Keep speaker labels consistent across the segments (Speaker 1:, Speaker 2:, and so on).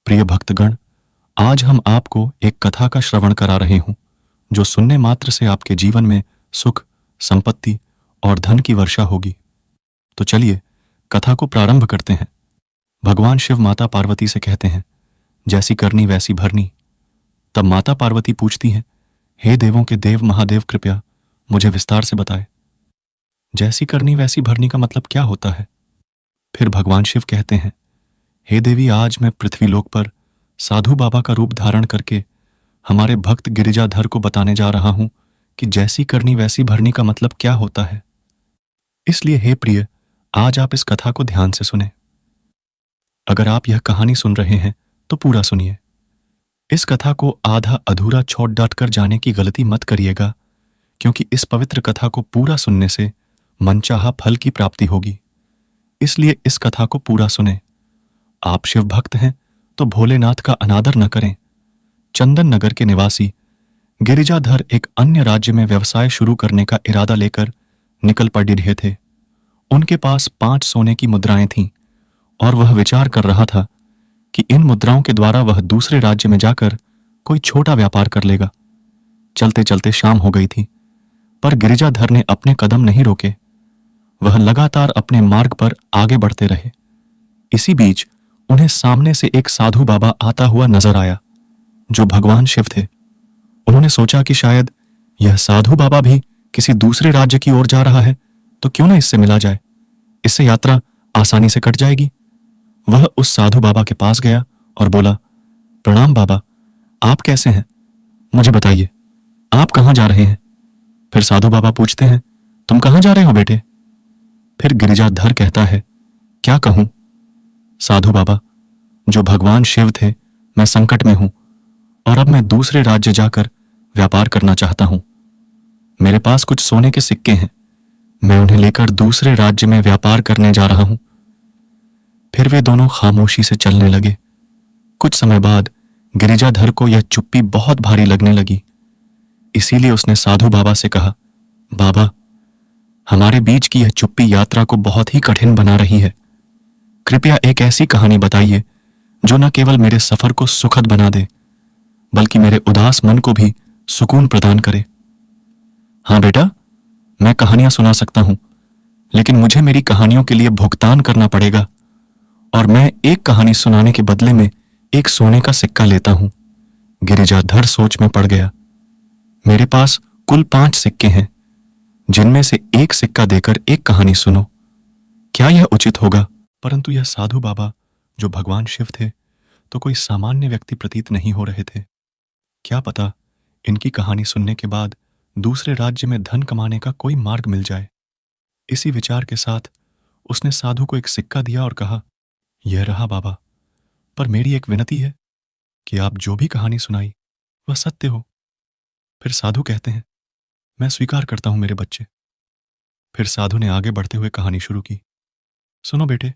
Speaker 1: प्रिय भक्तगण, आज हम आपको एक कथा का श्रवण करा रहे हूं, जो सुनने मात्र से आपके जीवन में सुख, संपत्ति और धन की वर्षा होगी। तो चलिए कथा को प्रारंभ करते हैं। भगवान शिव माता पार्वती से कहते हैं, जैसी करनी वैसी भरनी। तब माता पार्वती पूछती हैं, हे देवों के देव महादेव, कृपया मुझे विस्तार से बताएं, जैसी करनी वैसी भरनी का मतलब क्या होता है। फिर भगवान शिव कहते हैं, हे देवी, आज मैं पृथ्वीलोक पर साधु बाबा का रूप धारण करके हमारे भक्त गिरिजाधर को बताने जा रहा हूं कि जैसी करनी वैसी भरनी का मतलब क्या होता है। इसलिए हे प्रिय, आज आप इस कथा को ध्यान से सुने। अगर आप यह कहानी सुन रहे हैं तो पूरा सुनिए। इस कथा को आधा अधूरा छोड़ डांट कर जाने की गलती मत करिएगा, क्योंकि इस पवित्र कथा को पूरा सुनने से मनचाहा फल की प्राप्ति होगी। इसलिए इस कथा को पूरा सुने। आप शिव भक्त हैं तो भोलेनाथ का अनादर न करें। चंदन नगर के निवासी गिरिजाधर एक अन्य राज्य में व्यवसाय शुरू करने का इरादा लेकर निकल पड़ रहे थे। उनके पास 5 सोने की मुद्राएं थीं और वह विचार कर रहा था कि इन मुद्राओं के द्वारा वह दूसरे राज्य में जाकर कोई छोटा व्यापार कर लेगा। चलते चलते शाम हो गई थी, पर गिरिजाधर ने अपने कदम नहीं रोके। वह लगातार अपने मार्ग पर आगे बढ़ते रहे। इसी बीच उन्हें सामने से एक साधु बाबा आता हुआ नजर आया, जो भगवान शिव थे। उन्होंने सोचा कि शायद यह साधु बाबा भी किसी दूसरे राज्य की ओर जा रहा है, तो क्यों ना इससे मिला जाए, इससे यात्रा आसानी से कट जाएगी। वह उस साधु बाबा के पास गया और बोला, प्रणाम बाबा, आप कैसे हैं? मुझे बताइए, आप कहाँ जा रहे हैं? फिर साधु बाबा पूछते हैं, तुम कहाँ जा रहे हो बेटे? फिर गिरिजाधर कहता है, क्या कहूं साधु बाबा, जो भगवान शिव थे, मैं संकट में हूं और अब मैं दूसरे राज्य जाकर व्यापार करना चाहता हूं। मेरे पास कुछ सोने के सिक्के हैं, मैं उन्हें लेकर दूसरे राज्य में व्यापार करने जा रहा हूं। फिर वे दोनों खामोशी से चलने लगे। कुछ समय बाद गिरिजाधर को यह चुप्पी बहुत भारी लगने लगी। इसीलिए उसने साधु बाबा से कहा, बाबा, हमारे बीच की यह चुप्पी यात्रा को बहुत ही कठिन बना रही है। कृपया एक ऐसी कहानी बताइए जो न केवल मेरे सफर को सुखद बना दे, बल्कि मेरे उदास मन को भी सुकून प्रदान करे। हाँ बेटा, मैं कहानियां सुना सकता हूं, लेकिन मुझे मेरी कहानियों के लिए भुगतान करना पड़ेगा, और मैं एक कहानी सुनाने के बदले में एक सोने का सिक्का लेता हूं। गिरिजाधर सोच में पड़ गया। मेरे पास कुल 5 सिक्के हैं, जिनमें से एक सिक्का देकर एक कहानी सुनो। क्या यह उचित होगा? परंतु यह साधु बाबा, जो भगवान शिव थे, तो कोई सामान्य व्यक्ति प्रतीत नहीं हो रहे थे। क्या पता इनकी कहानी सुनने के बाद दूसरे राज्य में धन कमाने का कोई मार्ग मिल जाए। इसी विचार के साथ उसने साधु को एक सिक्का दिया और कहा, यह रहा बाबा, पर मेरी एक विनती है कि आप जो भी कहानी सुनाई वह सत्य हो। फिर साधु कहते हैं, मैं स्वीकार करता हूं मेरे बच्चे। फिर साधु ने आगे बढ़ते हुए कहानी शुरू की। सुनो बेटे,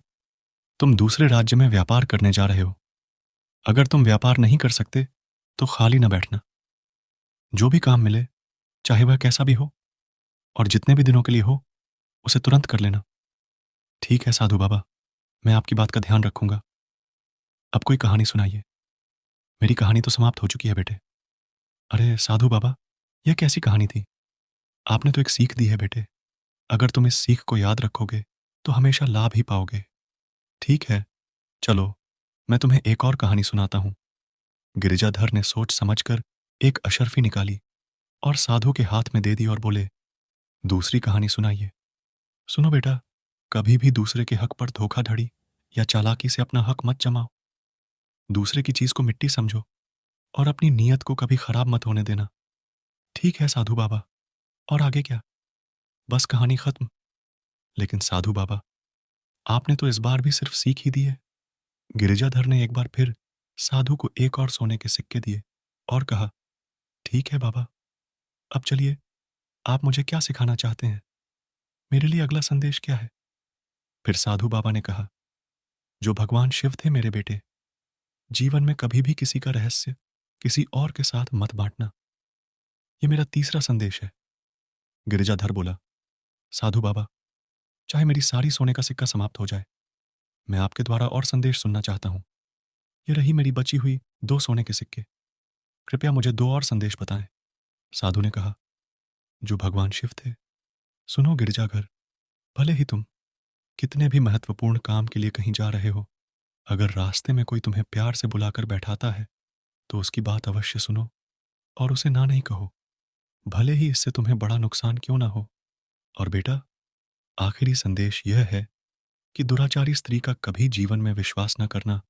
Speaker 1: तुम दूसरे राज्य में व्यापार करने जा रहे हो। अगर तुम व्यापार नहीं कर सकते तो खाली न बैठना। जो भी काम मिले, चाहे वह कैसा भी हो और जितने भी दिनों के लिए हो, उसे तुरंत कर लेना। ठीक है साधु बाबा, मैं आपकी बात का ध्यान रखूंगा। अब कोई कहानी सुनाइए। मेरी कहानी तो समाप्त हो चुकी है बेटे। अरे साधु बाबा, यह कैसी कहानी थी? आपने तो एक सीख दी है बेटे। अगर तुम इस सीख को याद रखोगे तो हमेशा लाभ ही पाओगे। ठीक है, चलो मैं तुम्हें एक और कहानी सुनाता हूं। गिरिजाधर ने सोच समझकर एक अशर्फी निकाली और साधु के हाथ में दे दी और बोले, दूसरी कहानी सुनाइए। सुनो बेटा, कभी भी दूसरे के हक पर धोखाधड़ी या चालाकी से अपना हक मत जमाओ। दूसरे की चीज को मिट्टी समझो और अपनी नीयत को कभी खराब मत होने देना। ठीक है साधु बाबा, और आगे क्या? बस कहानी खत्म? लेकिन साधु बाबा, आपने तो इस बार भी सिर्फ सीख ही दी है। गिरिजाधर ने एक बार फिर साधु को एक और सोने के सिक्के दिए और कहा, ठीक है बाबा, अब चलिए, आप मुझे क्या सिखाना चाहते हैं? मेरे लिए अगला संदेश क्या है? फिर साधु बाबा ने कहा, जो भगवान शिव थे मेरे बेटे, जीवन में कभी भी किसी का रहस्य किसी और के साथ मत बांटना। ये मेरा तीसरा संदेश है। गिरिजाधर बोला, साधु बाबा, चाहे मेरी सारी सोने का सिक्का समाप्त हो जाए, मैं आपके द्वारा और संदेश सुनना चाहता हूं। ये रही मेरी बची हुई 2 सोने के सिक्के। कृपया मुझे 2 और संदेश बताएं। साधु ने कहा, जो भगवान शिव थे। सुनो गिरजाघर, भले ही तुम कितने भी महत्वपूर्ण काम के लिए कहीं जा रहे हो, अगर रास्ते में कोई तुम्हें प्यार से बुलाकर बैठाता है तो उसकी बात अवश्य सुनो और उसे ना नहीं कहो, भले ही इससे तुम्हें बड़ा नुकसान क्यों ना हो। और बेटा, आखिरी संदेश यह है कि दुराचारी स्त्री का कभी जीवन में विश्वास न करना।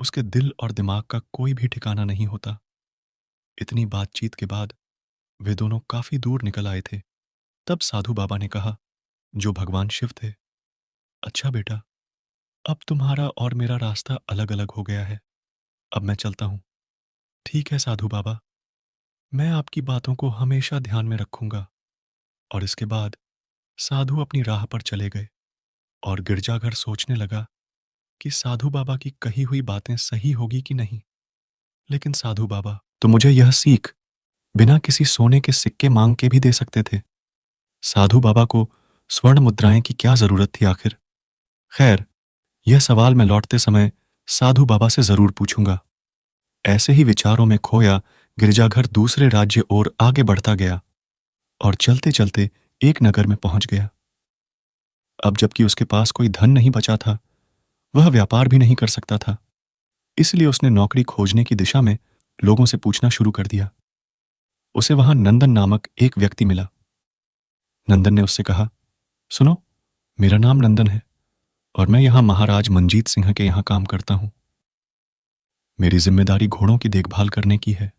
Speaker 1: उसके दिल और दिमाग का कोई भी ठिकाना नहीं होता। इतनी बातचीत के बाद वे दोनों काफी दूर निकल आए थे। तब साधु बाबा ने कहा, जो भगवान शिव थे, अच्छा बेटा, अब तुम्हारा और मेरा रास्ता अलग अलग हो गया है। अब मैं चलता हूं। ठीक है साधु बाबा, मैं आपकी बातों को हमेशा ध्यान में रखूंगा। और इसके बाद साधु अपनी राह पर चले गए और गिरजाघर सोचने लगा कि साधु बाबा की कही हुई बातें सही होगी कि नहीं। लेकिन साधु बाबा तो मुझे यह सीख बिना किसी सोने के सिक्के मांग के भी दे सकते थे। साधु बाबा को स्वर्ण मुद्राएं की क्या जरूरत थी आखिर? खैर, यह सवाल मैं लौटते समय साधु बाबा से जरूर पूछूंगा। ऐसे ही विचारों में खोया गिरजाघर दूसरे राज्य और आगे बढ़ता गया और चलते चलते एक नगर में पहुंच गया। अब जबकि उसके पास कोई धन नहीं बचा था, वह व्यापार भी नहीं कर सकता था, इसलिए उसने नौकरी खोजने की दिशा में लोगों से पूछना शुरू कर दिया। उसे वहां नंदन नामक एक व्यक्ति मिला। नंदन ने उससे कहा, सुनो, मेरा नाम नंदन है और मैं यहां महाराज मंजीत सिंह के यहां काम करता हूं। मेरी जिम्मेदारी घोड़ों की देखभाल करने की है।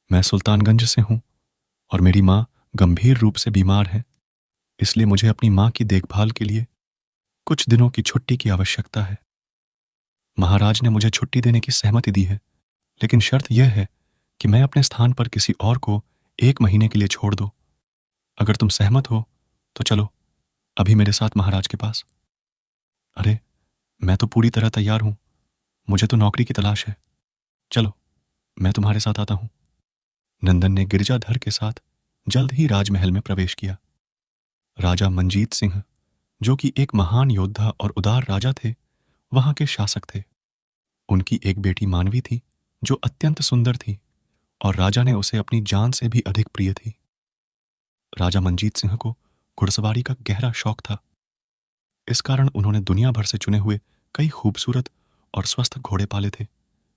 Speaker 1: मैं सुल्तानगंज से हूं और मेरी मां गंभीर रूप से बीमार है, इसलिए मुझे अपनी मां की देखभाल के लिए कुछ दिनों की छुट्टी की आवश्यकता है। महाराज ने मुझे छुट्टी देने की सहमति दी है, लेकिन शर्त यह है कि मैं अपने स्थान पर किसी और को 1 महीने के लिए छोड़ दो। अगर तुम सहमत हो तो चलो अभी मेरे साथ महाराज के पास। अरे, मैं तो पूरी तरह तैयार हूं, मुझे तो नौकरी की तलाश है। चलो, मैं तुम्हारे साथ आता हूं। नंदन ने गिरजाधर के साथ जल्द ही राजमहल में प्रवेश किया। राजा मंजीत सिंह, जो कि एक महान योद्धा और उदार राजा थे, वहां के शासक थे। उनकी एक बेटी मानवी थी जो अत्यंत सुंदर थी और राजा ने उसे अपनी जान से भी अधिक प्रिय थी। राजा मंजीत सिंह को घुड़सवारी का गहरा शौक था। इस कारण उन्होंने दुनिया भर से चुने हुए कई खूबसूरत और स्वस्थ घोड़े पाले थे,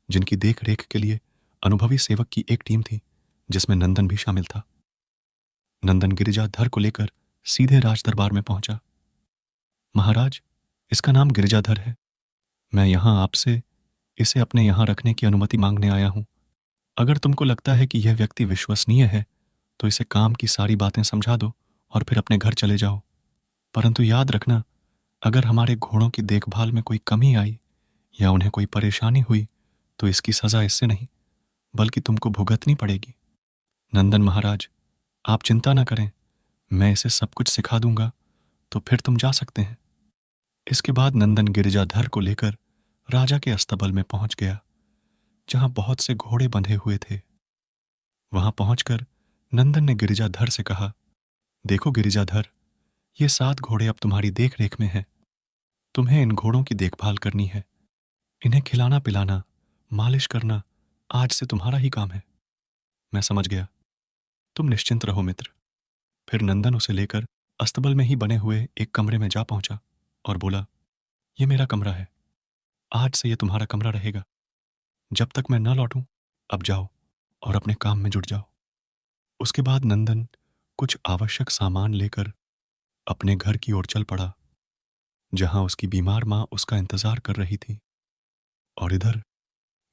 Speaker 1: जिनकी देख रेख के लिए अनुभवी सेवक की एक टीम थी, जिसमें नंदन भी शामिल था। नंदन गिरिजाधर को लेकर सीधे राज दरबार में पहुंचा। महाराज, इसका नाम गिरिजाधर है। मैं यहां आपसे इसे अपने यहां रखने की अनुमति मांगने आया हूं। अगर तुमको लगता है कि यह व्यक्ति विश्वसनीय है तो इसे काम की सारी बातें समझा दो और फिर अपने घर चले जाओ। परंतु याद रखना, अगर हमारे घोड़ों की देखभाल में कोई कमी आई या उन्हें कोई परेशानी हुई तो इसकी सजा इससे नहीं बल्कि तुमको भुगतनी पड़ेगी। नंदन महाराज, आप चिंता ना करें, मैं इसे सब कुछ सिखा दूंगा, तो फिर तुम जा सकते हैं। इसके बाद नंदन गिरिजाधर को लेकर राजा के अस्तबल में पहुंच गया, जहां बहुत से घोड़े बंधे हुए थे। वहां पहुंचकर नंदन ने गिरिजाधर से कहा, देखो गिरिजाधर, ये 7 घोड़े अब तुम्हारी देख रेख में हैं। तुम्हें इन घोड़ों की देखभाल करनी है। इन्हें खिलाना पिलाना, मालिश करना आज से तुम्हारा ही काम है। मैं समझ गया, तुम निश्चिंत रहो मित्र। फिर नंदन उसे लेकर अस्तबल में ही बने हुए एक कमरे में जा पहुंचा और बोला, ये मेरा कमरा है, आज से ये तुम्हारा कमरा रहेगा। जब तक मैं न लौटूं, अब जाओ और अपने काम में जुट जाओ। उसके बाद नंदन कुछ आवश्यक सामान लेकर अपने घर की ओर चल पड़ा, जहां उसकी बीमार मां उसका इंतजार कर रही थी। और इधर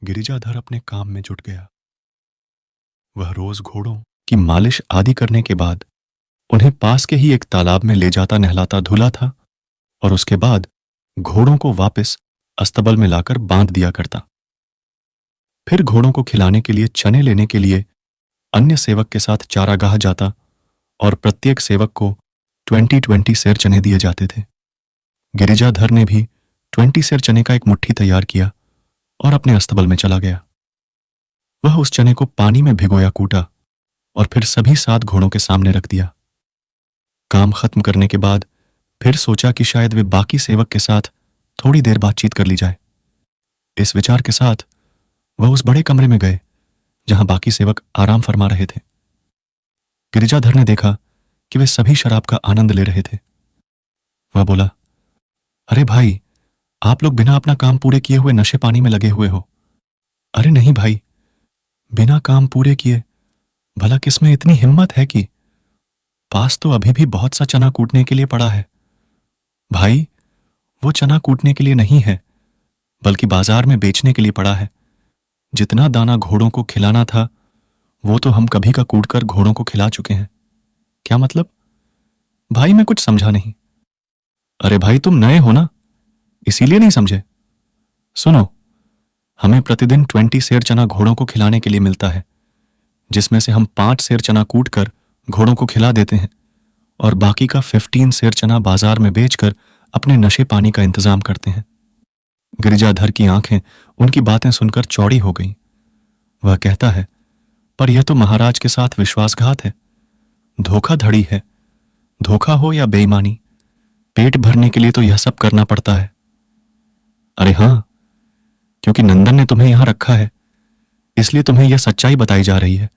Speaker 1: गिरिजाधर अपने काम में जुट गया। वह रोज घोड़ों की मालिश आदि करने के बाद उन्हें पास के ही एक तालाब में ले जाता नहलाता धुला था और उसके बाद घोड़ों को वापस अस्तबल में लाकर बांध दिया करता। फिर घोड़ों को खिलाने के लिए चने लेने के लिए अन्य सेवक के साथ चारागाह जाता और प्रत्येक सेवक को 20-20 सेर चने दिए जाते थे। गिरिजाधर ने भी 20 सेर चने का एक मुट्ठी तैयार किया और अपने अस्तबल में चला गया। वह उस चने को पानी में भिगोया कूटा और फिर सभी 7 घोड़ों के सामने रख दिया। काम खत्म करने के बाद फिर सोचा कि शायद वे बाकी सेवक के साथ थोड़ी देर बातचीत कर ली जाए। इस विचार के साथ वह उस बड़े कमरे में गए जहां बाकी सेवक आराम फरमा रहे थे। गिरिजाधर ने देखा कि वे सभी शराब का आनंद ले रहे थे। वह बोला, अरे भाई, आप लोग बिना अपना काम पूरे किए हुए नशे पानी में लगे हुए हो। अरे नहीं भाई, बिना काम पूरे किए भला किसमें इतनी हिम्मत है कि पास तो अभी भी बहुत सा चना कूटने के लिए पड़ा है। भाई, वो चना कूटने के लिए नहीं है, बल्कि बाजार में बेचने के लिए पड़ा है। जितना दाना घोड़ों को खिलाना था वो तो हम कभी का कूट कर घोड़ों को खिला चुके हैं। क्या मतलब? भाई मैं कुछ समझा नहीं। अरे भाई, तुम नए हो ना, इसीलिए नहीं समझे। सुनो, हमें प्रतिदिन 20 सेर चना घोड़ों को खिलाने के लिए मिलता है, जिसमें से हम 5 सेर चना कूट कर घोड़ों को खिला देते हैं और बाकी का 15 सेर चना बाजार में बेचकर अपने नशे पानी का इंतजाम करते हैं। गिरिजाधर की आंखें उनकी बातें सुनकर चौड़ी हो गईं। वह कहता है, पर यह तो महाराज के साथ विश्वासघात है, धोखाधड़ी है। धोखा हो या बेईमानी, पेट भरने के लिए तो यह सब करना पड़ता है। अरे हां, क्योंकि नंदन ने तुम्हें यहां रखा है, इसलिए तुम्हें यह सच्चाई बताई जा रही है।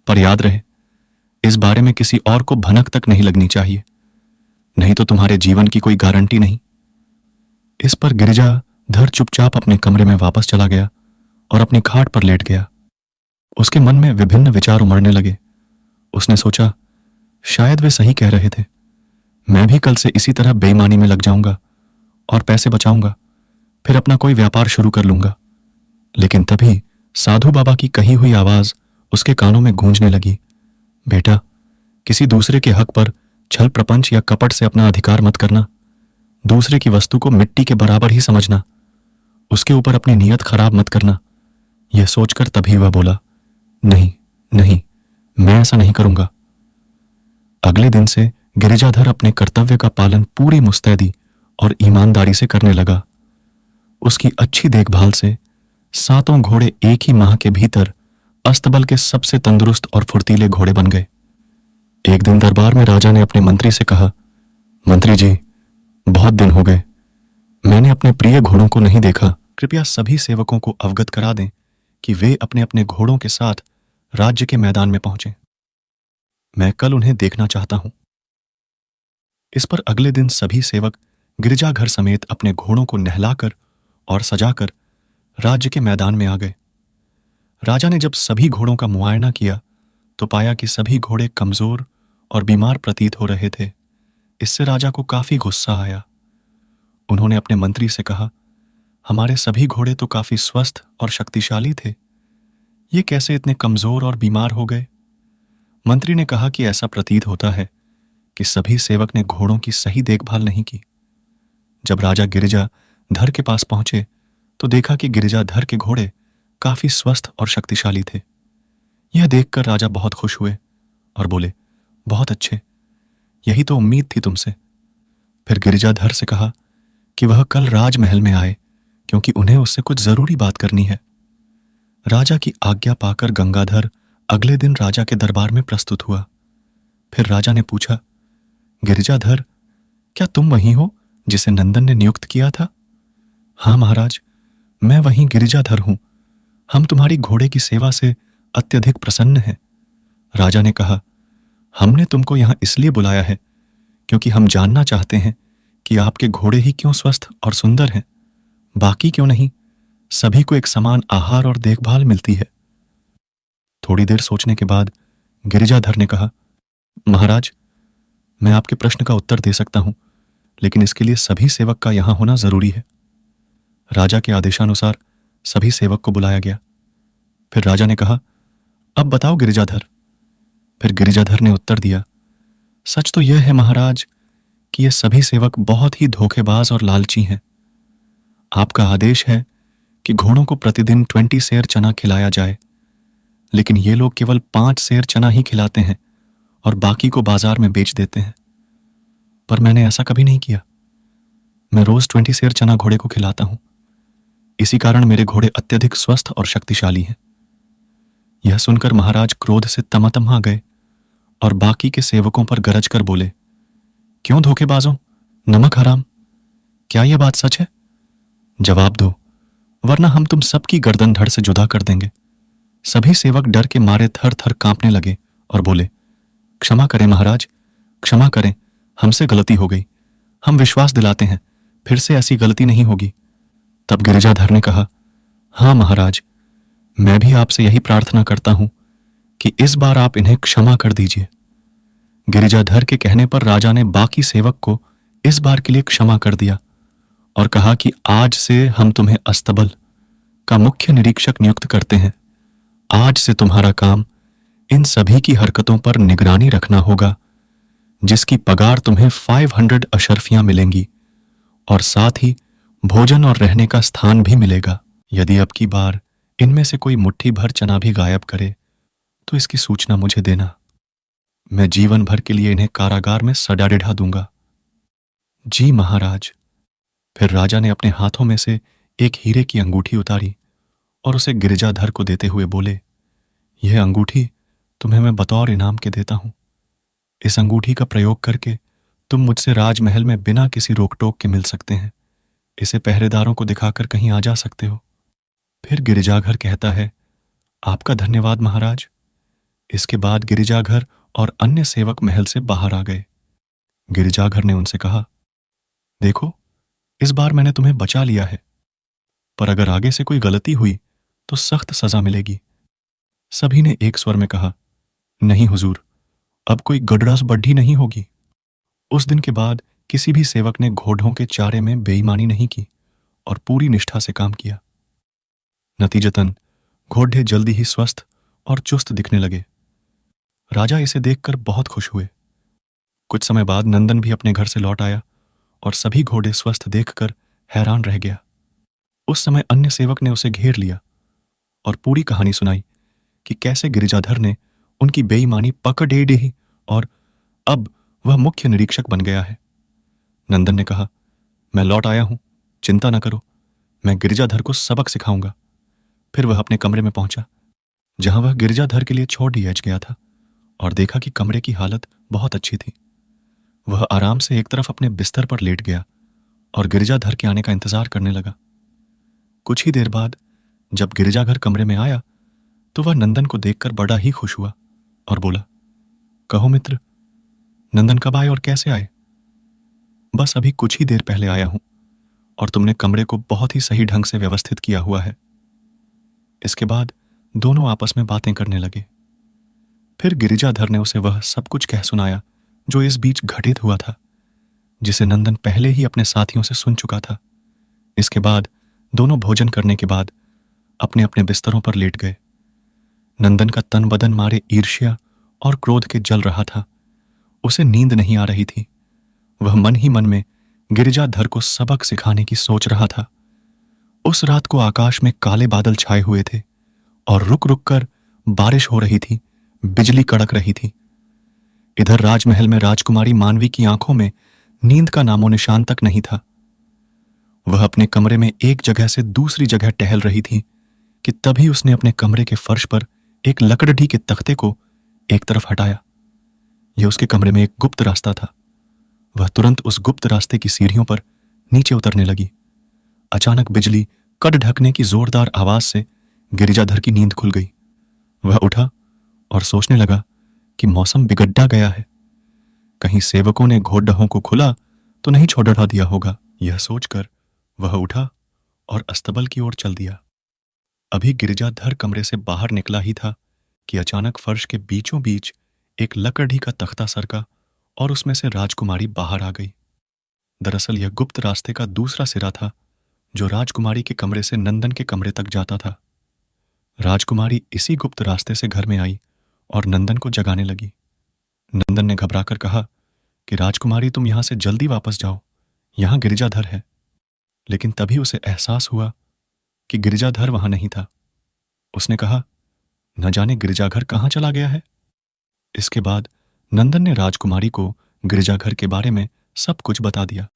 Speaker 1: पर याद रहे, इस बारे में किसी और को भनक तक नहीं लगनी चाहिए, नहीं तो तुम्हारे जीवन की कोई गारंटी नहीं। इस पर गिरिजाधर चुपचाप अपने कमरे में वापस चला गया और अपनी खाट पर लेट गया। उसके मन में विभिन्न विचार उमड़ने लगे। उसने सोचा, शायद वे सही कह रहे थे। मैं भी कल से इसी तरह बेईमानी में लग जाऊंगा और पैसे बचाऊंगा, फिर अपना कोई व्यापार शुरू कर लूंगा। लेकिन तभी साधु बाबा की कही हुई आवाज उसके कानों में गूंजने लगी, बेटा, किसी दूसरे के हक पर छल प्रपंच या कपट से अपना अधिकार मत करना। दूसरे की वस्तु को मिट्टी के बराबर ही समझना, उसके ऊपर अपनी नीयत खराब मत करना। यह सोचकर तभी वह बोला, नहीं नहीं, मैं ऐसा नहीं करूंगा। अगले दिन से गिरिजाधर अपने कर्तव्य का पालन पूरी मुस्तैदी और ईमानदारी से करने लगा। उसकी अच्छी देखभाल से 7 घोड़े एक ही माह के भीतर अस्तबल के सबसे तंदुरुस्त और फुर्तीले घोड़े बन गए। एक दिन दरबार में राजा ने अपने मंत्री से कहा, मंत्री जी, बहुत दिन हो गए, मैंने अपने प्रिय घोड़ों को नहीं देखा। कृपया सभी सेवकों को अवगत करा दें कि वे अपने अपने घोड़ों के साथ राज्य के मैदान में पहुंचे। मैं कल उन्हें देखना चाहता हूं। इस पर अगले दिन सभी सेवक गिरजाघर समेत अपने घोड़ों को नहलाकर और सजाकर राज्य के मैदान में आ गए। राजा ने जब सभी घोड़ों का मुआयना किया तो पाया कि सभी घोड़े कमजोर और बीमार प्रतीत हो रहे थे। इससे राजा को काफी गुस्सा आया। उन्होंने अपने मंत्री से कहा, हमारे सभी घोड़े तो काफी स्वस्थ और शक्तिशाली थे, ये कैसे इतने कमजोर और बीमार हो गए? मंत्री ने कहा कि ऐसा प्रतीत होता है कि सभी सेवक ने घोड़ों की सही देखभाल नहीं की। जब राजा गिरिजाधर के पास पहुंचे तो देखा कि गिरिजाधर के घोड़े काफी स्वस्थ और शक्तिशाली थे। यह देखकर राजा बहुत खुश हुए और बोले, बहुत अच्छे, यही तो उम्मीद थी तुमसे। फिर गिरिजाधर से कहा कि वह कल राजमहल में आए, क्योंकि उन्हें उससे कुछ जरूरी बात करनी है। राजा की आज्ञा पाकर गंगाधर अगले दिन राजा के दरबार में प्रस्तुत हुआ। फिर राजा ने पूछा, गिरिजाधर, क्या तुम वही हो जिसे नंदन ने नियुक्त किया था? हाँ महाराज, मैं वही गिरिजाधर हूं। हम तुम्हारी घोड़े की सेवा से अत्यधिक प्रसन्न हैं। राजा ने कहा, हमने तुमको यहां इसलिए बुलाया है क्योंकि हम जानना चाहते हैं कि आपके घोड़े ही क्यों स्वस्थ और सुंदर हैं, बाकी क्यों नहीं? सभी को एक समान आहार और देखभाल मिलती है। थोड़ी देर सोचने के बाद गिरिजाधर ने कहा, महाराज, मैं आपके प्रश्न का उत्तर दे सकता हूं, लेकिन इसके लिए सभी सेवक का यहां होना जरूरी है। राजा के आदेशानुसार सभी सेवक को बुलाया गया। फिर राजा ने कहा, अब बताओ गिरिजाधर। फिर गिरिजाधर ने उत्तर दिया, सच तो यह है महाराज कि ये सभी सेवक बहुत ही धोखेबाज और लालची हैं। आपका आदेश है कि घोड़ों को प्रतिदिन 20 सेर चना खिलाया जाए, लेकिन ये लोग केवल 5 सेर चना ही खिलाते हैं और बाकी को बाजार में बेच देते हैं। पर मैंने ऐसा कभी नहीं किया। मैं रोज 20 सेर चना घोड़े को खिलाता हूं। इसी कारण मेरे घोड़े अत्यधिक स्वस्थ और शक्तिशाली हैं। यह सुनकर महाराज क्रोध से तमातमा गए और बाकी के सेवकों पर गरज कर बोले, क्यों धोखेबाजों, नमक हराम, क्या यह बात सच है? जवाब दो, वरना हम तुम सबकी गर्दन धड़ से जुदा कर देंगे। सभी सेवक डर के मारे थर थर कांपने लगे और बोले, क्षमा करें महाराज, क्षमा करें, हमसे गलती हो गई। हम विश्वास दिलाते हैं, फिर से ऐसी गलती नहीं होगी। तब गिरिजाधर ने कहा, हाँ महाराज, मैं भी आपसे यही प्रार्थना करता हूं कि इस बार आप इन्हें क्षमा कर दीजिए। गिरिजाधर के कहने पर राजा ने बाकी सेवक को इस बार के लिए क्षमा कर दिया और कहा कि आज से हम तुम्हें अस्तबल का मुख्य निरीक्षक नियुक्त करते हैं। आज से तुम्हारा काम इन सभी की हरकतों पर निगरानी रखना होगा, जिसकी पगार तुम्हें 500 अशर्फियां मिलेंगी और साथ ही भोजन और रहने का स्थान भी मिलेगा। यदि अब की बार इनमें से कोई मुट्ठी भर चना भी गायब करे तो इसकी सूचना मुझे देना। मैं जीवन भर के लिए इन्हें कारागार में सजा डिढ़ा दूंगा। जी महाराज। फिर राजा ने अपने हाथों में से एक हीरे की अंगूठी उतारी और उसे गिरिजाधर को देते हुए बोले, यह अंगूठी तुम्हें मैं बतौर इनाम के देता हूं। इस अंगूठी का प्रयोग करके तुम मुझसे राजमहल में बिना किसी रोक टोक के मिल सकते हैं। इसे पहरेदारों को दिखाकर कहीं आ जा सकते हो। फिर गिरिजाघर कहता है, आपका धन्यवाद महाराज। इसके बाद गिरिजाघर और अन्य सेवक महल से बाहर आ गए। गिरिजाघर ने उनसे कहा, देखो, इस बार मैंने तुम्हें बचा लिया है, पर अगर आगे से कोई गलती हुई तो सख्त सजा मिलेगी। सभी ने एक स्वर में कहा, नहीं हुजूर, अब कोई गडरास बढ़ी नहीं होगी। उस दिन के बाद किसी भी सेवक ने घोड़ों के चारे में बेईमानी नहीं की और पूरी निष्ठा से काम किया। नतीजतन घोड़े जल्दी ही स्वस्थ और चुस्त दिखने लगे। राजा इसे देखकर बहुत खुश हुए। कुछ समय बाद नंदन भी अपने घर से लौट आया और सभी घोड़े स्वस्थ देखकर हैरान रह गया। उस समय अन्य सेवक ने उसे घेर लिया और पूरी कहानी सुनाई कि कैसे गिरिजाधर ने उनकी बेईमानी पकड़ डी और अब वह मुख्य निरीक्षक बन गया है। नंदन ने कहा, मैं लौट आया हूं, चिंता न करो, मैं गिरिजाधर को सबक सिखाऊंगा। फिर वह अपने कमरे में पहुंचा, जहां वह गिरिजाधर के लिए छोड़ दिया गया था, और देखा कि कमरे की हालत बहुत अच्छी थी। वह आराम से एक तरफ अपने बिस्तर पर लेट गया और गिरिजाधर के आने का इंतजार करने लगा। कुछ ही देर बाद जब गिरिजाघर कमरे में आया तो वह नंदन को देखकर बड़ा ही खुश हुआ और बोला, कहो मित्र, नंदन कब आए और कैसे आए? बस अभी कुछ ही देर पहले आया हूं और तुमने कमरे को बहुत ही सही ढंग से व्यवस्थित किया हुआ है। इसके बाद दोनों आपस में बातें करने लगे। फिर गिरिजाधर ने उसे वह सब कुछ कह सुनाया जो इस बीच घटित हुआ था, जिसे नंदन पहले ही अपने साथियों से सुन चुका था। इसके बाद दोनों भोजन करने के बाद अपने अपने बिस्तरों पर लेट गए। नंदन का तन बदन मारे ईर्ष्या और क्रोध के जल रहा था। उसे नींद नहीं आ रही थी। वह मन ही मन में गिरिजाधर को सबक सिखाने की सोच रहा था। उस रात को आकाश में काले बादल छाए हुए थे और रुक रुक कर बारिश हो रही थी, बिजली कड़क रही थी। इधर राजमहल में राजकुमारी मानवी की आंखों में नींद का नामो निशान तक नहीं था। वह अपने कमरे में एक जगह से दूसरी जगह टहल रही थी कि तभी उसने अपने कमरे के फर्श पर एक लकड़ी के तख्ते को एक तरफ हटाया। यह उसके कमरे में एक गुप्त रास्ता था। वह तुरंत उस गुप्त रास्ते की सीढ़ियों पर नीचे उतरने लगी। अचानक बिजली कड़ ढकने की जोरदार आवाज से गिरिजाधर की नींद खुल गई। वह उठा और सोचने लगा कि मौसम बिगड़ गया है। कहीं सेवकों ने घोड़ों को खुला तो नहीं छोड़ दिया होगा। यह सोचकर वह उठा और अस्तबल की ओर चल दिया। अभी गिरिजाधर कमरे से बाहर निकला ही था कि अचानक फर्श के बीचों बीच एक लकड़ी का तख्ता सरका और उसमें से राजकुमारी बाहर आ गई। दरअसल यह गुप्त रास्ते का दूसरा सिरा था जो राजकुमारी के कमरे से नंदन के कमरे तक जाता था। राजकुमारी इसी गुप्त रास्ते से घर में आई और नंदन को जगाने लगी। नंदन ने घबराकर कहा कि राजकुमारी, तुम यहां से जल्दी वापस जाओ, यहां गिरिजाधर है। लेकिन तभी उसे एहसास हुआ कि गिरिजाधर वहां नहीं था। उसने कहा, न जाने गिरिजाघर कहां चला गया है। इसके बाद नंदन ने राजकुमारी को गिरिजाघर के बारे में सब कुछ बता दिया।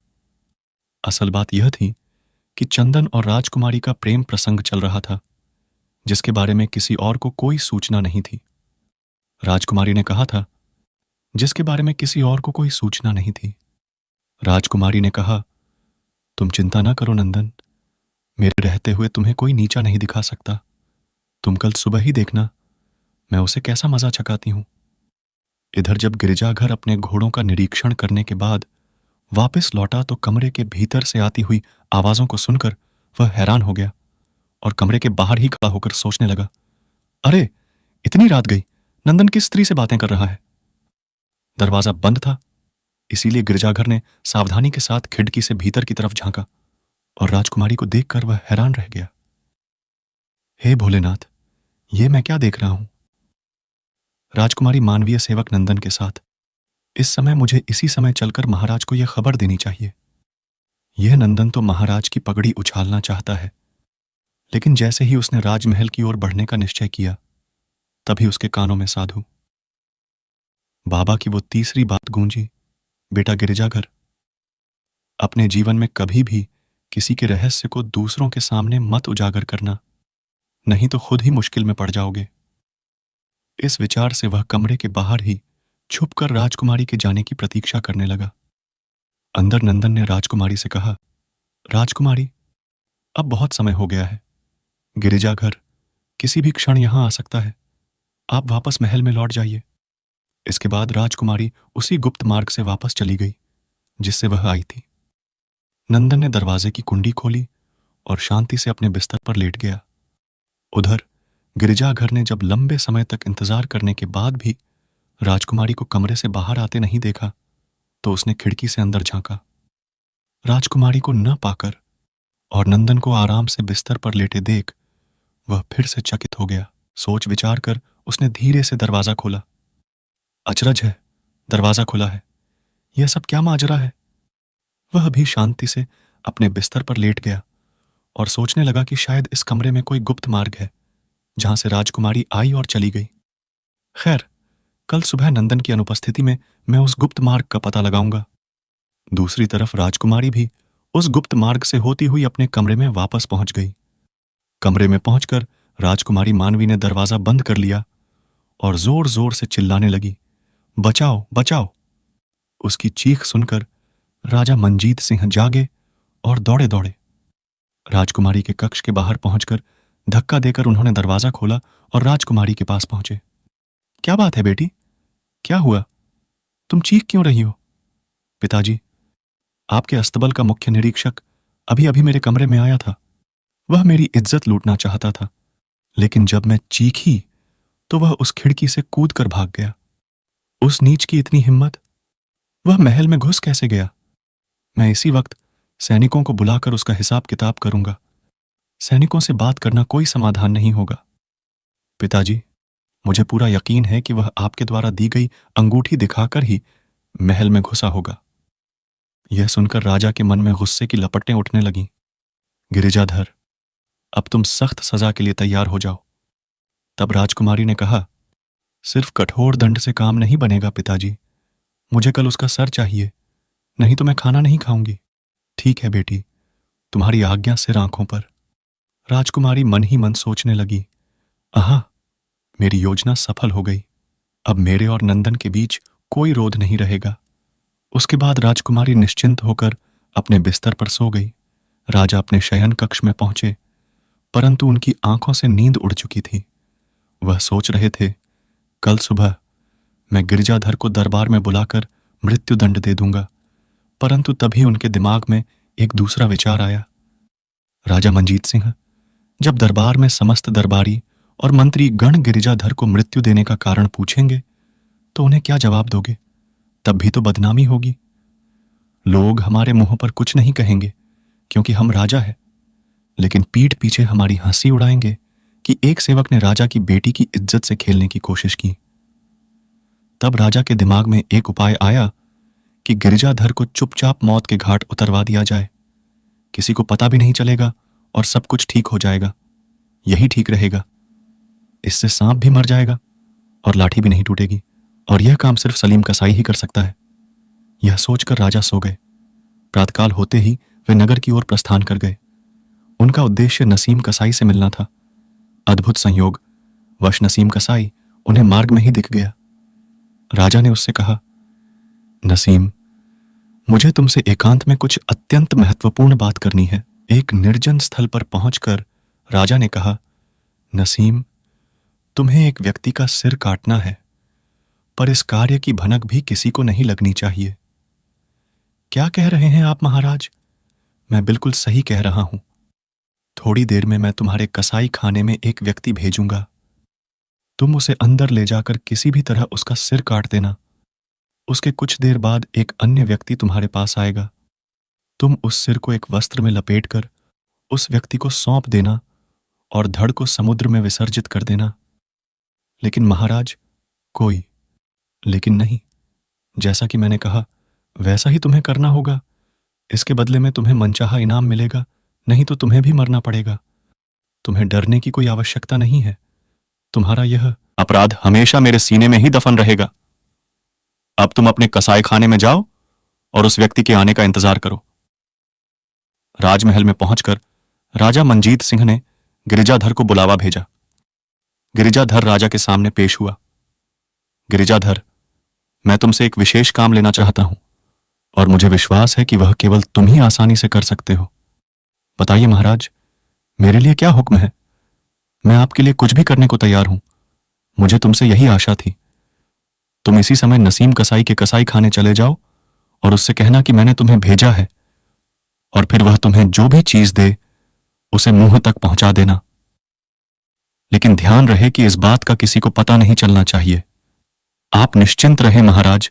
Speaker 1: असल बात यह थी कि चंदन और राजकुमारी का प्रेम प्रसंग चल रहा था, जिसके बारे में किसी और को कोई सूचना नहीं थी। राजकुमारी ने कहा था, जिसके बारे में किसी और को कोई सूचना नहीं थी। राजकुमारी ने कहा, तुम चिंता ना करो नंदन, मेरे रहते हुए तुम्हें कोई नीचा नहीं दिखा सकता। तुम कल सुबह ही देखना मैं उसे कैसा मजा चकाती हूं। इधर जब गिरजाघर अपने घोड़ों का निरीक्षण करने के बाद वापस लौटा तो कमरे के भीतर से आती हुई आवाजों को सुनकर वह हैरान हो गया और कमरे के बाहर ही खड़ा होकर सोचने लगा, अरे इतनी रात गई, नंदन किस स्त्री से बातें कर रहा है। दरवाजा बंद था, इसीलिए गिरजाघर ने सावधानी के साथ खिड़की से भीतर की तरफ झांका और राजकुमारी को देखकर वह हैरान रह गया। हे भोलेनाथ, ये मैं क्या देख रहा हूं। राजकुमारी मानवीय सेवक नंदन के साथ। इस समय मुझे इसी समय चलकर महाराज को यह खबर देनी चाहिए। यह नंदन तो महाराज की पगड़ी उछालना चाहता है, लेकिन जैसे ही उसने राजमहल की ओर बढ़ने का निश्चय किया, तभी उसके कानों में साधु बाबा की वो तीसरी बात गूंजी, बेटा गिरजाघर, अपने जीवन में कभी भी किसी के रहस्य को दूसरों के सामने मत उजागर करना, नहीं तो खुद ही मुश्किल में पड़ जाओगे। इस विचार से वह कमरे के बाहर ही छुपकर राजकुमारी के जाने की प्रतीक्षा करने लगा। अंदर नंदन ने राजकुमारी से कहा, राजकुमारी, अब बहुत समय हो गया है। गिरिजाघर किसी भी क्षण यहां आ सकता है। आप वापस महल में लौट जाइए। इसके बाद राजकुमारी उसी गुप्त मार्ग से वापस चली गई जिससे वह आई थी। नंदन ने दरवाजे की कुंडी खोली और शांति से अपने बिस्तर पर लेट गया। उधर गिरिजाघर ने जब लंबे समय तक इंतजार करने के बाद भी राजकुमारी को कमरे से बाहर आते नहीं देखा, तो उसने खिड़की से अंदर झांका। राजकुमारी को न पाकर और नंदन को आराम से बिस्तर पर लेटे देख वह फिर से चकित हो गया। सोच विचार कर उसने धीरे से दरवाजा खोला। अचरज है, दरवाजा खुला है। यह सब क्या माजरा है। वह भी शांति से अपने बिस्तर पर लेट गया और सोचने लगा कि शायद इस कमरे में कोई गुप्त मार्ग है जहां से राजकुमारी आई और चली गई। खैर, कल सुबह नंदन की अनुपस्थिति में मैं उस गुप्त मार्ग का पता लगाऊंगा। दूसरी तरफ राजकुमारी भी उस गुप्त मार्ग से होती हुई अपने कमरे में वापस पहुंच गई। कमरे में पहुंचकर राजकुमारी मानवी ने दरवाजा बंद कर लिया और जोर जोर से चिल्लाने लगी, बचाओ बचाओ। उसकी चीख सुनकर राजा मंजीत सिंह जागे और दौड़े दौड़े राजकुमारी के कक्ष के बाहर पहुंचकर धक्का देकर उन्होंने दरवाजा खोला और राजकुमारी के पास पहुंचे। क्या बात है बेटी, क्या हुआ, तुम चीख क्यों रही हो। पिताजी, आपके अस्तबल का मुख्य निरीक्षक अभी अभी मेरे कमरे में आया था। वह मेरी इज्जत लूटना चाहता था, लेकिन जब मैं चीखी तो वह उस खिड़की से कूद कर भाग गया। उस नीच की इतनी हिम्मत, वह महल में घुस कैसे गया। मैं इसी वक्त सैनिकों को बुलाकर उसका हिसाब किताब करूंगा। सैनिकों से बात करना कोई समाधान नहीं होगा। पिताजी, मुझे पूरा यकीन है कि वह आपके द्वारा दी गई अंगूठी दिखाकर ही महल में घुसा होगा। यह सुनकर राजा के मन में गुस्से की लपटें उठने लगीं। गिरिजाधर, अब तुम सख्त सजा के लिए तैयार हो जाओ। तब राजकुमारी ने कहा, सिर्फ कठोर दंड से काम नहीं बनेगा पिताजी, मुझे कल उसका सर चाहिए, नहीं तो मैं खाना नहीं खाऊंगी। ठीक है बेटी, तुम्हारी आज्ञा सिर आंखों पर। राजकुमारी मन ही मन सोचने लगी, आहा, मेरी योजना सफल हो गई। अब मेरे और नंदन के बीच कोई रोध नहीं रहेगा। उसके बाद राजकुमारी निश्चिंत होकर अपने बिस्तर पर सो गई। राजा अपने शयन कक्ष में पहुंचे, परंतु उनकी आंखों से नींद उड़ चुकी थी। वह सोच रहे थे, कल सुबह मैं गिरजाधर को दरबार में बुलाकर मृत्युदंड दे दूंगा, परंतु तभी उनके दिमाग में एक दूसरा विचार आया। राजा मंजीत सिंह, जब दरबार में समस्त दरबारी और मंत्री गण गिरिजाधर को मृत्यु देने का कारण पूछेंगे तो उन्हें क्या जवाब दोगे। तब भी तो बदनामी होगी। लोग हमारे मुंह पर कुछ नहीं कहेंगे क्योंकि हम राजा हैं, लेकिन पीठ पीछे हमारी हंसी उड़ाएंगे कि एक सेवक ने राजा की बेटी की इज्जत से खेलने की कोशिश की। तब राजा के दिमाग में एक उपाय आया कि गिरिजाधर को चुपचाप मौत के घाट उतरवा दिया जाए। किसी को पता भी नहीं चलेगा और सब कुछ ठीक हो जाएगा। यही ठीक रहेगा। इससे सांप भी मर जाएगा और लाठी भी नहीं टूटेगी, और यह काम सिर्फ सलीम कसाई ही कर सकता है। यह सोचकर राजा सो गए। प्रातकाल होते ही वे नगर की ओर प्रस्थान कर गए। उनका उद्देश्य नसीम कसाई से मिलना था। अद्भुत संयोग वश नसीम कसाई उन्हें मार्ग में ही दिख गया। राजा ने उससे कहा, नसीम, मुझे तुमसे एकांत में कुछ अत्यंत महत्वपूर्ण बात करनी है। एक निर्जन स्थल पर पहुंचकर राजा ने कहा, नसीम, तुम्हें एक व्यक्ति का सिर काटना है, पर इस कार्य की भनक भी किसी को नहीं लगनी चाहिए। क्या कह रहे हैं आप महाराज? मैं बिल्कुल सही कह रहा हूं। थोड़ी देर में मैं तुम्हारे कसाई खाने में एक व्यक्ति भेजूंगा। तुम उसे अंदर ले जाकर किसी भी तरह उसका सिर काट देना। उसके कुछ देर बाद एक अन्य व्यक्ति तुम्हारे पास आएगा। तुम उस सिर को एक वस्त्र में लपेटकर उस व्यक्ति को सौंप देना और धड़ को समुद्र में विसर्जित कर देना। लेकिन महाराज, कोई लेकिन नहीं। जैसा कि मैंने कहा, वैसा ही तुम्हें करना होगा। इसके बदले में तुम्हें मनचाहा इनाम मिलेगा, नहीं तो तुम्हें भी मरना पड़ेगा। तुम्हें डरने की कोई आवश्यकता नहीं है। तुम्हारा यह अपराध हमेशा मेरे सीने में ही दफन रहेगा। अब तुम अपने कसाई खाने में जाओ और उस व्यक्ति के आने का इंतजार करो। राजमहल में पहुंचकर राजा मंजीत सिंह ने गिरिजाधर को बुलावा भेजा। गिरिजाधर राजा के सामने पेश हुआ। गिरिजाधर, मैं तुमसे एक विशेष काम लेना चाहता हूं और मुझे विश्वास है कि वह केवल तुम ही आसानी से कर सकते हो। बताइए महाराज, मेरे लिए क्या हुक्म है? मैं आपके लिए कुछ भी करने को तैयार हूं। मुझे तुमसे यही आशा थी। तुम इसी समय नसीम कसाई के कसाई खाने चले जाओ और उससे कहना कि मैंने तुम्हें भेजा है, और फिर वह तुम्हें जो भी चीज दे उसे मुंह तक पहुंचा देना। लेकिन ध्यान रहे कि इस बात का किसी को पता नहीं चलना चाहिए। आप निश्चिंत रहे महाराज।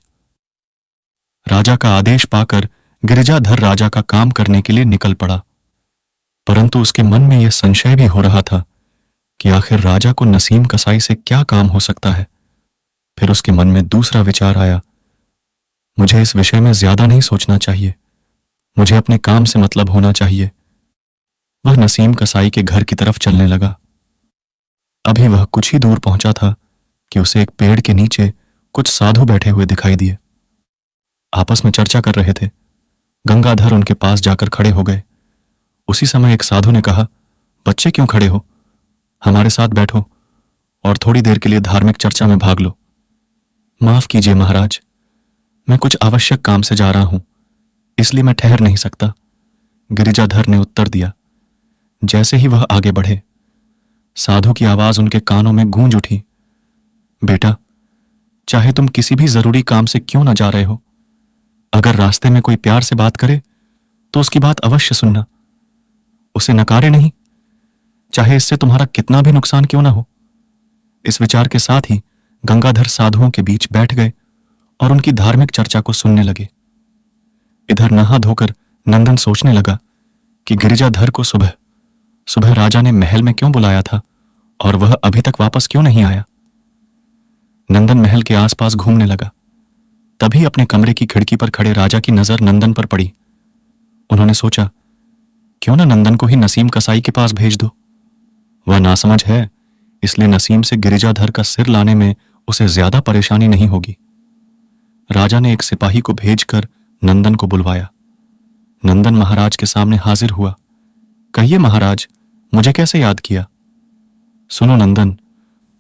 Speaker 1: राजा का आदेश पाकर गिरिजाधर राजा का काम करने के लिए निकल पड़ा, परंतु उसके मन में यह संशय भी हो रहा था कि आखिर राजा को नसीम कसाई से क्या काम हो सकता है। फिर उसके मन में दूसरा विचार आया, मुझे इस विषय में ज्यादा नहीं सोचना चाहिए। मुझे अपने काम से मतलब होना चाहिए। वह नसीम कसाई के घर की तरफ चलने लगा। अभी वह कुछ ही दूर पहुंचा था कि उसे एक पेड़ के नीचे कुछ साधु बैठे हुए दिखाई दिए। आपस में चर्चा कर रहे थे। गंगाधर उनके पास जाकर खड़े हो गए। उसी समय एक साधु ने कहा, बच्चे क्यों खड़े हो? हमारे साथ बैठो और थोड़ी देर के लिए धार्मिक चर्चा में भाग लो। माफ कीजिए महाराज, मैं कुछ आवश्यक काम से जा रहा हूं, इसलिए मैं ठहर नहीं सकता, गिरिजाधर ने उत्तर दिया। जैसे ही वह आगे बढ़े, साधु की आवाज उनके कानों में गूंज उठी, बेटा, चाहे तुम किसी भी जरूरी काम से क्यों ना जा रहे हो, अगर रास्ते में कोई प्यार से बात करे तो उसकी बात अवश्य सुनना। उसे नकारे नहीं, चाहे इससे तुम्हारा कितना भी नुकसान क्यों ना हो। इस विचार के साथ ही गंगाधर साधुओं के बीच बैठ गए और उनकी धार्मिक चर्चा को सुनने लगे। इधर नहा धोकर नंदन सोचने लगा कि गिरिजाधर को सुबह सुबह राजा ने महल में क्यों बुलाया था और वह अभी तक वापस क्यों नहीं आया। नंदन महल के आसपास घूमने लगा। तभी अपने कमरे की खिड़की पर खड़े राजा की नजर नंदन पर पड़ी। उन्होंने सोचा, क्यों ना नंदन को ही नसीम कसाई के पास भेज दो। वह नासमझ है, इसलिए नसीम से गिरिजाधर का सिर लाने में उसे ज्यादा परेशानी नहीं होगी। राजा ने एक सिपाही को भेजकर नंदन को बुलवाया। नंदन महाराज के सामने हाजिर हुआ। कहिए महाराज, मुझे कैसे याद किया? सुनो नंदन,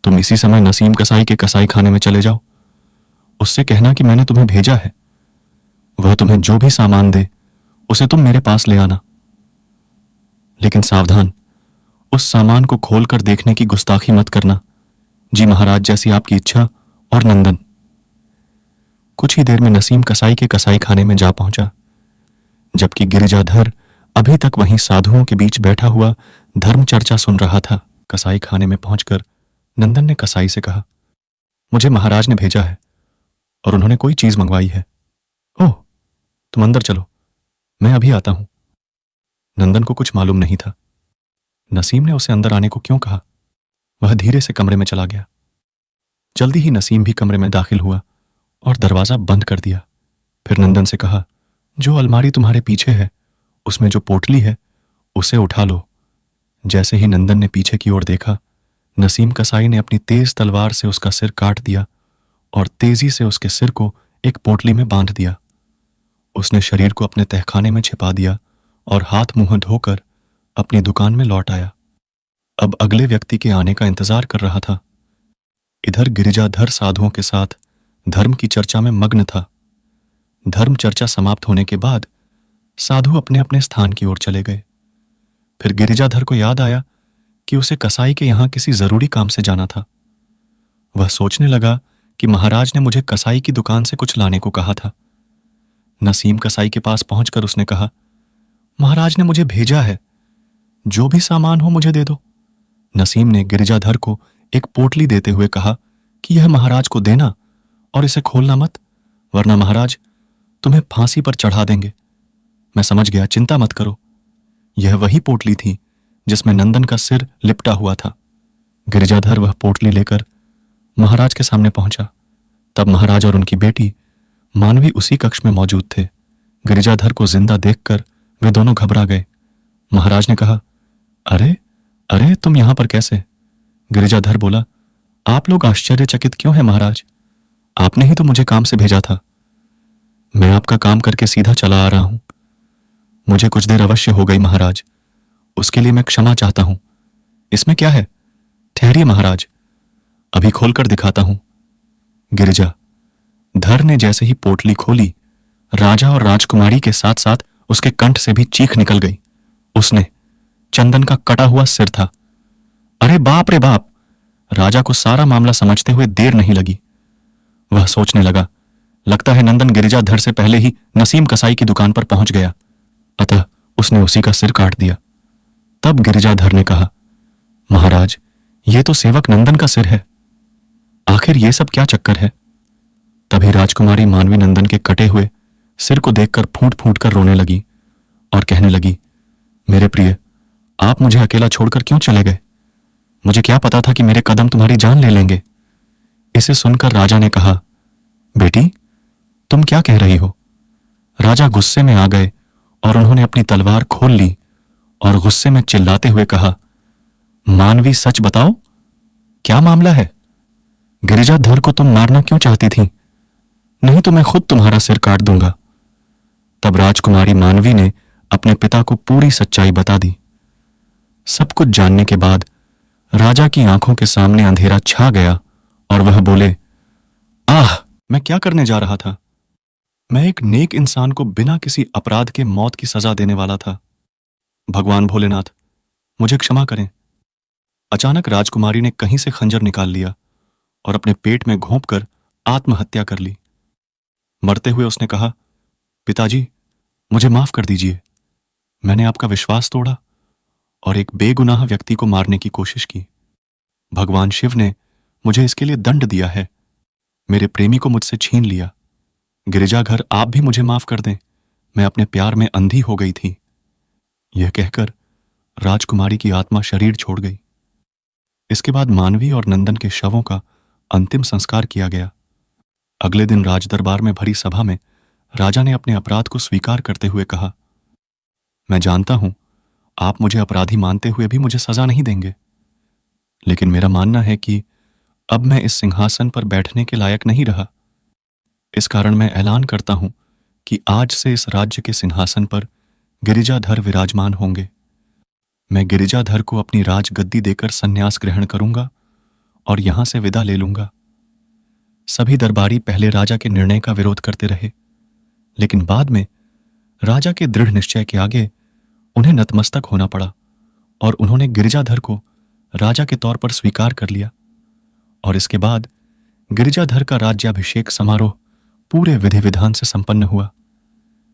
Speaker 1: तुम इसी समय नसीम कसाई के कसाई खाने में चले जाओ। उससे कहना कि मैंने तुम्हें भेजा है। वह तुम्हें जो भी सामान दे उसे तुम मेरे पास ले आना। लेकिन सावधान, उस सामान को खोलकर देखने की गुस्ताखी मत करना। जी महाराज, जैसी आपकी इच्छा। और नंदन कुछ ही देर में नसीम कसाई के कसाई खाने में जा पहुंचा, जबकि गिरिजाधर अभी तक वहीं साधुओं के बीच बैठा हुआ धर्म चर्चा सुन रहा था। कसाई खाने में पहुंचकर नंदन ने कसाई से कहा, मुझे महाराज ने भेजा है और उन्होंने कोई चीज मंगवाई है। ओह, तुम अंदर चलो, मैं अभी आता हूं। नंदन को कुछ मालूम नहीं था नसीम ने उसे अंदर आने को क्यों कहा। वह धीरे से कमरे में चला गया। जल्दी ही नसीम भी कमरे में दाखिल हुआ और दरवाजा बंद कर दिया। फिर नंदन से कहा, जो अलमारी तुम्हारे पीछे है उसमें जो पोटली है उसे उठा लो। जैसे ही नंदन ने पीछे की ओर देखा, नसीम कसाई ने अपनी तेज तलवार से उसका सिर काट दिया और तेजी से उसके सिर को एक पोटली में बांध दिया। उसने शरीर को अपने तहखाने में छिपा दिया और हाथ मुंह धोकर अपनी दुकान में लौट आया। अब अगले व्यक्ति के आने का इंतजार कर रहा था। इधर गिरिजाधर साधुओं के साथ धर्म की चर्चा में मग्न था। धर्म चर्चा समाप्त होने के बाद साधु अपने अपने स्थान की ओर चले गए। फिर गिरिजाधर को याद आया कि उसे कसाई के यहां किसी जरूरी काम से जाना था। वह सोचने लगा कि महाराज ने मुझे कसाई की दुकान से कुछ लाने को कहा था। नसीम कसाई के पास पहुंचकर उसने कहा, महाराज ने मुझे भेजा है, जो भी सामान हो मुझे दे दो। नसीम ने गिरिजाधर को एक पोटली देते हुए कहा कि यह महाराज को देना और इसे खोलना मत, वरना महाराज तुम्हें फांसी पर चढ़ा देंगे। मैं समझ गया, चिंता मत करो। यह वही पोटली थी जिसमें नंदन का सिर लिपटा हुआ था। गिरिजाधर वह पोटली लेकर महाराज के सामने पहुंचा। तब महाराज और उनकी बेटी मानवी उसी कक्ष में मौजूद थे। गिरिजाधर को जिंदा देखकर वे दोनों घबरा गए। महाराज ने कहा, अरे अरे, तुम यहां पर कैसे? गिरिजाधर बोला, आप लोग आश्चर्यचकित क्यों हैं महाराज? आपने ही तो मुझे काम से भेजा था। मैं आपका काम करके सीधा चला आ रहा हूं। मुझे कुछ देर अवश्य हो गई महाराज, उसके लिए मैं क्षमा चाहता हूं। इसमें क्या है? ठहरिए महाराज, अभी खोलकर दिखाता हूं। गिरिजा धर ने जैसे ही पोटली खोली, राजा और राजकुमारी के साथ साथ उसके कंठ से भी चीख निकल गई। उसने चंदन का कटा हुआ सिर था। अरे बाप रे बाप! राजा को सारा मामला समझते हुए देर नहीं लगी। वह सोचने लगा, लगता है नंदन गिरिजाधर से पहले ही नसीम कसाई की दुकान पर पहुंच गया, अतः उसने उसी का सिर काट दिया। तब गिरिजाधर ने कहा, महाराज, ये तो सेवक नंदन का सिर है। आखिर ये सब क्या चक्कर है? तभी राजकुमारी मानवी नंदन के कटे हुए सिर को देखकर फूट फूट कर रोने लगी और कहने लगी, मेरे प्रिय, आप मुझे अकेला छोड़कर क्यों चले गए? मुझे क्या पता था कि मेरे कदम तुम्हारी जान ले लेंगे। इसे सुनकर राजा ने कहा, बेटी, तुम क्या कह रही हो? राजा गुस्से में आ गए और उन्होंने अपनी तलवार खोल ली और गुस्से में चिल्लाते हुए कहा, मानवी, सच बताओ, क्या मामला है? गिरिजाधर को तुम मारना क्यों चाहती थी? नहीं तो मैं खुद तुम्हारा सिर काट दूंगा। तब राजकुमारी मानवी ने अपने पिता को पूरी सच्चाई बता दी। सब कुछ जानने के बाद राजा की आंखों के सामने अंधेरा छा गया और वह बोले, आह, मैं क्या करने जा रहा था? मैं एक नेक इंसान को बिना किसी अपराध के मौत की सजा देने वाला था। भगवान भोलेनाथ, मुझे क्षमा करें। अचानक राजकुमारी ने कहीं से खंजर निकाल लिया और अपने पेट में घोंपकर आत्महत्या कर ली। मरते हुए उसने कहा, पिताजी, मुझे माफ कर दीजिए। मैंने आपका विश्वास तोड़ा और एक बेगुनाह व्यक्ति को मारने की कोशिश की। भगवान शिव ने मुझे इसके लिए दंड दिया है। मेरे प्रेमी को मुझसे छीन लिया। गिरिजाघर, आप भी मुझे माफ कर दें, मैं अपने प्यार में अंधी हो गई थी। यह कहकर राजकुमारी की आत्मा शरीर छोड़ गई। इसके बाद मानवी और नंदन के शवों का अंतिम संस्कार किया गया। अगले दिन राजदरबार में भरी सभा में राजा ने अपने अपराध को स्वीकार करते हुए कहा, मैं जानता हूं आप मुझे अपराधी मानते हुए भी मुझे सजा नहीं देंगे, लेकिन मेरा मानना है कि अब मैं इस सिंहासन पर बैठने के लायक नहीं रहा। इस कारण मैं ऐलान करता हूं कि आज से इस राज्य के सिंहासन पर गिरिजाधर विराजमान होंगे। मैं गिरिजाधर को अपनी राजगद्दी देकर संन्यास ग्रहण करूंगा और यहां से विदा ले लूंगा। सभी दरबारी पहले राजा के निर्णय का विरोध करते रहे, लेकिन बाद में राजा के दृढ़ निश्चय के आगे उन्हें नतमस्तक होना पड़ा और उन्होंने गिरिजाधर को राजा के तौर पर स्वीकार कर लिया। और इसके बाद गिरिजाधर का राज्याभिषेक समारोह पूरे विधि विधान से संपन्न हुआ।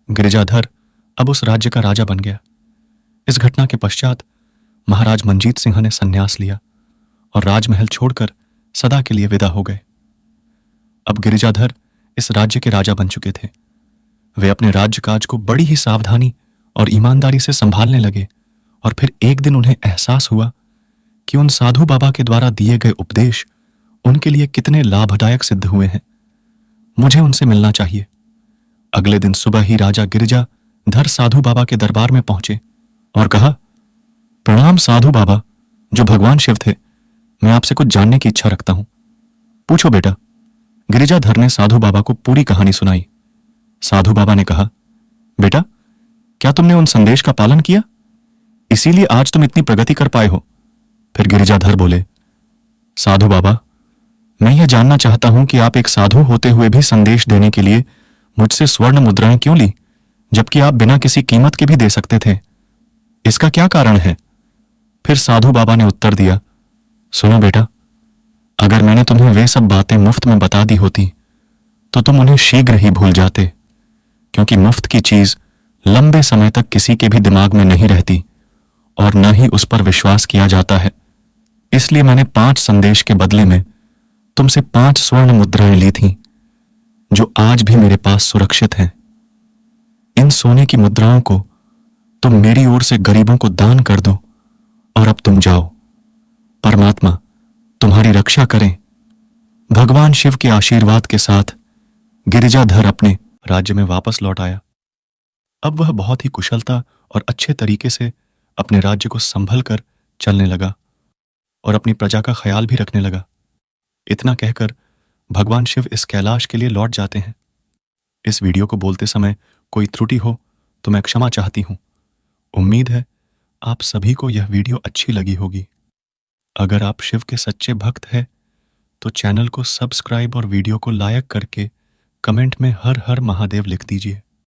Speaker 1: गिरिजाधर अब उस राज्य का राजा बन गया। इस घटना के पश्चात महाराज मंजीत सिंह ने संन्यास लिया और राजमहल छोड़कर सदा के लिए विदा हो गए। अब गिरिजाधर इस राज्य के राजा बन चुके थे। वे अपने राज्यकाज को बड़ी ही सावधानी और ईमानदारी से संभालने लगे और फिर एक दिन उन्हें एहसास हुआ कि उन साधु बाबा के द्वारा दिए गए उपदेश उनके लिए कितने लाभदायक सिद्ध हुए हैं। मुझे उनसे मिलना चाहिए। अगले दिन सुबह ही राजा गिरिजाधर साधु बाबा के दरबार में पहुंचे और कहा, प्रणाम साधु बाबा, जो भगवान शिव थे, मैं आपसे कुछ जानने की इच्छा रखता हूं। पूछो बेटा। गिरिजाधर ने साधु बाबा को पूरी कहानी सुनाई। साधु बाबा ने कहा, बेटा, क्या तुमने उन संदेश का पालन किया? इसीलिए आज तुम इतनी प्रगति कर पाए हो। फिर गिरिजाधर बोले, साधु बाबा, मैं यह जानना चाहता हूं कि आप एक साधु होते हुए भी संदेश देने के लिए मुझसे स्वर्ण मुद्राएं क्यों ली, जबकि आप बिना किसी कीमत के भी दे सकते थे। इसका क्या कारण है? फिर साधु बाबा ने उत्तर दिया, सुनो बेटा, अगर मैंने तुम्हें वे सब बातें मुफ्त में बता दी होती तो तुम उन्हें शीघ्र ही भूल जाते, क्योंकि मुफ्त की चीज लंबे समय तक किसी के भी दिमाग में नहीं रहती और न ही उस पर विश्वास किया जाता है। इसलिए मैंने 5 संदेश के बदले में तुमसे 5 स्वर्ण मुद्राएं ली थीं, जो आज भी मेरे पास सुरक्षित हैं। इन सोने की मुद्राओं को तुम मेरी ओर से गरीबों को दान कर दो और अब तुम जाओ। परमात्मा तुम्हारी रक्षा करें। भगवान शिव के आशीर्वाद के साथ गिरिजाधर अपने राज्य में वापस लौट आया। अब वह बहुत ही कुशलता और अच्छे तरीके से अपने राज्य को संभल कर चलने लगा और अपनी प्रजा का ख्याल भी रखने लगा। इतना कहकर भगवान शिव इस कैलाश के लिए लौट जाते हैं। इस वीडियो को बोलते समय कोई त्रुटि हो तो मैं क्षमा चाहती हूं। उम्मीद है आप सभी को यह वीडियो अच्छी लगी होगी। अगर आप शिव के सच्चे भक्त हैं तो चैनल को सब्सक्राइब और वीडियो को लाइक करके कमेंट में हर हर महादेव लिख दीजिए।